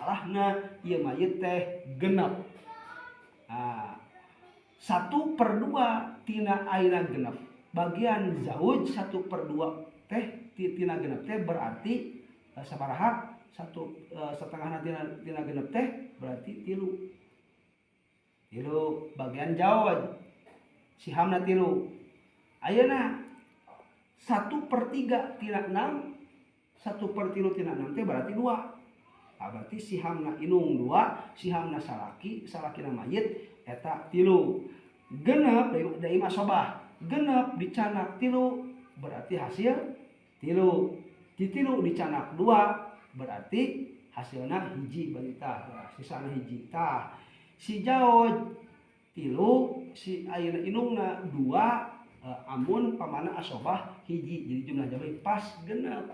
salahna ieu mayit teh genep. Nah, 1/2 tina ayeuna genep. Bagian zauj 1/2 teh tina genep teh berarti sabaraha 1/2 tina genep teh berarti 3. Bagian zauj sihamna 3. Ayeuna 1/3 tina 6, 1/3 tina 6 teh berarti 2. Nah, berarti sihamna inung 2, sihamna salakina mayit eta 3. Genep dari masobah. Genep dicanak 3 berarti hasil 3. Di 3 dicanak 2 berarti hasilna hiji balita. Sisana hiji. Tah, si zauj 3, si ayeuna inungna 2, amun pamana asobah hiji. Jadi jumlah jabari pas genep.